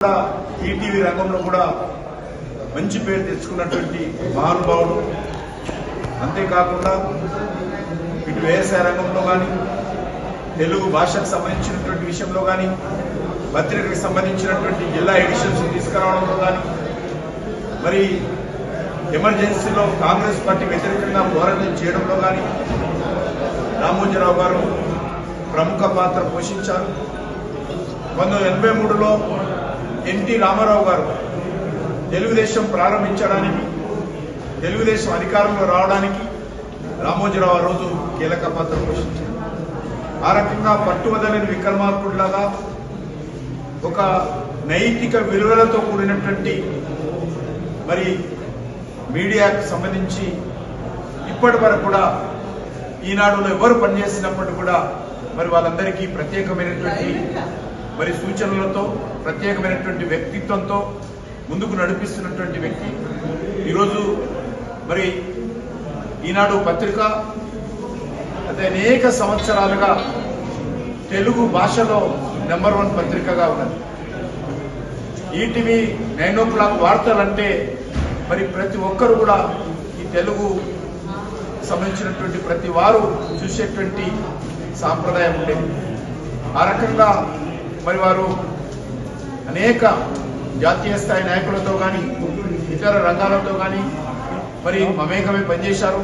ETV రంగంలో కూడా మంచి పేరు తెచ్చుకున్నటువంటి మహానుభావుడు. అంతేకాకుండా ఇటు వ్యవసాయ రంగంలో కానీ, తెలుగు భాషకు సంబంధించినటువంటి విషయంలో కానీ, పత్రికకు సంబంధించినటువంటి జిల్లా ఎడిషన్స్ తీసుకురావడంలో కానీ, మరి ఎమర్జెన్సీలో కాంగ్రెస్ పార్టీ వ్యతిరేకంగా పోరాటం చేయడంలో కానీ రామోజీరావు గారు ప్రముఖ పాత్ర పోషించారు. 1983లో ఎన్టీ రామారావు గారు తెలుగుదేశం ప్రారంభించడానికి, తెలుగుదేశం అధికారంలో రావడానికి రామోజీరావు ఆ రోజు కీలక పాత్ర పోషించారు. ఆ రకంగా పట్టువదలని విక్రమార్కుడిలాగా ఒక నైతిక విలువలతో కూడినటువంటి మరి మీడియాకు సంబంధించి ఇప్పటి వరకు కూడా ఈనాడులో ఎవరు పనిచేసినప్పటికీ కూడా మరి వాళ్ళందరికీ ప్రత్యేకమైనటువంటి మరి సూచనలతో, ప్రత్యేకమైనటువంటి వ్యక్తిత్వంతో ముందుకు నడిపిస్తున్నటువంటి వ్యక్తి. ఈరోజు మరి ఈనాడు పత్రిక అదే అనేక సంవత్సరాలుగా తెలుగు భాషలో నెంబర్ 1 పత్రికగా ఉన్నది. ఈటీవీ 9 o'clock వార్తలంటే మరి ప్రతి ఒక్కరు కూడా ఈ తెలుగు సంబంధించినటువంటి ప్రతి వారు చూసేటువంటి సాంప్రదాయం ఉండేది. ఆ రకంగా మరి వారు అనేక జాతీయ స్థాయి నాయకులతో కానీ, ఇతర రంగాలతో కానీ మరి మమేకమై పనిచేశారు.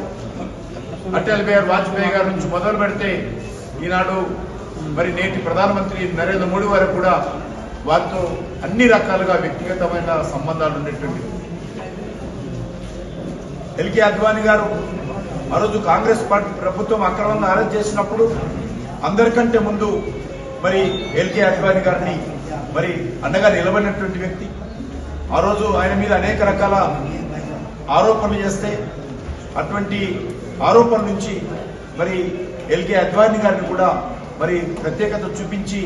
అటల్ బిహారీ వాజ్పేయి గారి నుంచి మొదలు పెడితే ఈనాడు మరి నేటి ప్రధానమంత్రి నరేంద్ర మోడీ వరకు కూడా వారితో అన్ని రకాలుగా వ్యక్తిగతమైన సంబంధాలు ఉండేటువంటి ఎల్కే అద్వానీ గారు ఆ రోజు కాంగ్రెస్ పార్టీ ప్రభుత్వం అక్రమంగా అరెస్ట్ చేసినప్పుడు అందరికంటే ముందు మరి ఎల్కే అద్వానీ గారిని మరి అండగా నిలబడినటువంటి వ్యక్తి. ఆ రోజు ఆయన మీద అనేక రకాల ఆరోపణలు చేస్తే అటువంటి ఆరోపణల నుంచి మరి ఎల్కే అద్వానీ గారిని కూడా మరి ప్రత్యేకత చూపించి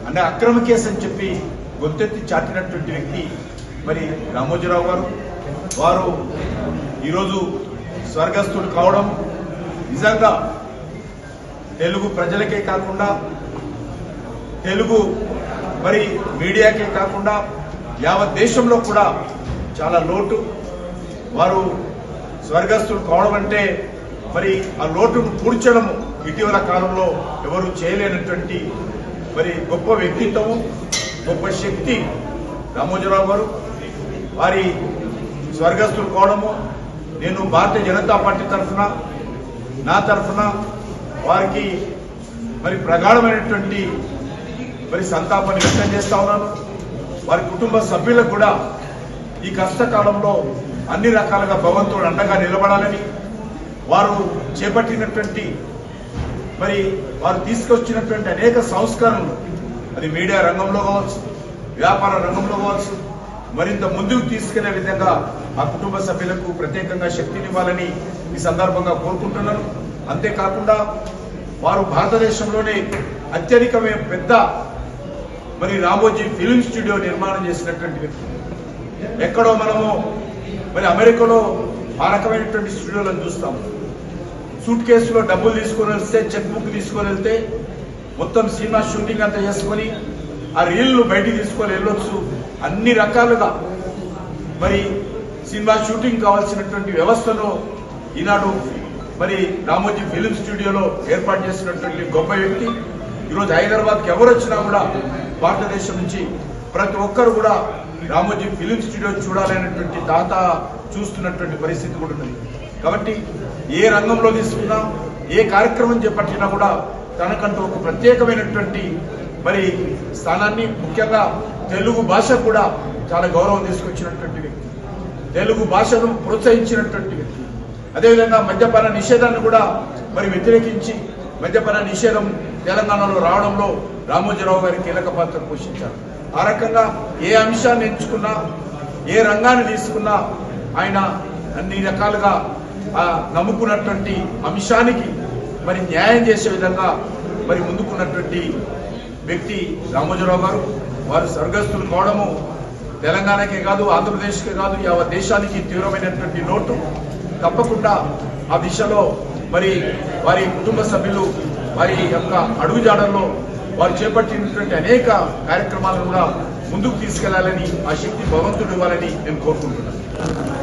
అంటే అక్రమ కేసు అని చెప్పి గొంతెత్తి చాటినటువంటి వ్యక్తి మరి రామోజీరావు గారు. వారు ఈరోజు స్వర్గస్థుడు కావడం నిజంగా తెలుగు ప్రజలకే కాకుండా, తెలుగు మరి మీడియాకే కాకుండా యావత్ దేశంలో కూడా చాలా లోటు. వారు స్వర్గస్థుడు కావడం అంటే మరి ఆ లోటును పూడ్చడం ఇటీవల కాలంలో ఎవరు చేయలేనటువంటి మరి గొప్ప వ్యక్తిత్వము, గొప్ప శక్తి రామోజీరావు గారు. వారి స్వర్గస్థుడు కావడము నేను భారతీయ జనతా పార్టీ తరఫున, నా తరఫున వారికి మరి ప్రగాఢమైనటువంటి మరి సంతాపాన్ని వ్యక్తం చేస్తా ఉన్నాను. వారి కుటుంబ సభ్యులకు కూడా ఈ కష్టకాలంలో అన్ని రకాలుగా భగవంతుడు అండగా నిలబడాలని, వారు చేపట్టినటువంటి మరి వారు తీసుకొచ్చినటువంటి అనేక సంస్కరణలు అది మీడియా రంగంలో కావచ్చు, వ్యాపార రంగంలో కావచ్చు, మరింత ముందుకు తీసుకెళ్లే విధంగా ఆ కుటుంబ సభ్యులకు ప్రత్యేకంగా శక్తినివ్వాలని ఈ సందర్భంగా కోరుకుంటున్నాను. అంతేకాకుండా వారు భారతదేశంలోనే అత్యధికమైన పెద్ద మరి రామోజీ ఫిల్మ్ స్టూడియో నిర్మాణం చేసినటువంటి వ్యక్తి. ఎక్కడో మనము మరి అమెరికాలో ఆ రకమైనటువంటి స్టూడియోలను చూస్తాం. సూట్ కేసులో డబ్బులు తీసుకొని వెళ్తే, చెక్ బుక్ తీసుకొని వెళ్తే మొత్తం సినిమా షూటింగ్ అంతా చేసుకొని ఆ రీళ్లు బయటికి తీసుకొని వెళ్ళొచ్చు. అన్ని రకాలుగా మరి సినిమా షూటింగ్ కావాల్సినటువంటి వ్యవస్థను ఈనాడు మరి రామోజీ ఫిలిం స్టూడియోలో ఏర్పాటు చేసినటువంటి గొప్ప వ్యక్తి. ఈరోజు హైదరాబాద్కి ఎవరు వచ్చినా కూడా భారతదేశం నుంచి ప్రతి ఒక్కరు కూడా రామోజీ ఫిలిం స్టూడియో చూడాలనేటువంటి దాత చూస్తున్నటువంటి పరిస్థితి కూడా ఉంది. కాబట్టి ఏ రంగంలో తీసుకున్నా, ఏ కార్యక్రమం చేపట్టినా కూడా తనకంటూ ఒక ప్రత్యేకమైనటువంటి మరి స్థానాన్ని, ముఖ్యంగా తెలుగు భాష కూడా చాలా గౌరవం తీసుకొచ్చినటువంటి వ్యక్తి, తెలుగు భాషను ప్రోత్సహించినటువంటి వ్యక్తి. అదేవిధంగా మద్యపాన నిషేధాన్ని కూడా మరి వ్యతిరేకించి మద్యపాన నిషేధం తెలంగాణలో రావడంలో రామోజీరావు గారి కీలక పాత్ర పోషించారు. ఆ రకంగా ఏ అంశాన్ని ఎంచుకున్నా, ఏ రంగాన్ని తీసుకున్నా ఆయన అన్ని రకాలుగా నమ్ముకున్నటువంటి అంశానికి మరి న్యాయం చేసే విధంగా మరి ముందుకున్నటువంటి వ్యక్తి రామోజీరావు గారు. వారు స్వర్గస్థులు కావడము తెలంగాణకే కాదు, ఆంధ్రప్రదేశ్కే కాదు, యావత్ దేశానికి తీవ్రమైనటువంటి లోటు. తప్పకుండా ఆ దిశలో మరి వారి కుటుంబ సభ్యులు వారి యొక్క అడుగుజాడల్లో వారు చేపట్టినటువంటి అనేక కార్యక్రమాలను కూడా ముందుకు తీసుకెళ్లాలని ఆ శక్తి భగవంతుడు ఇవ్వాలని నేను కోరుకుంటున్నాను.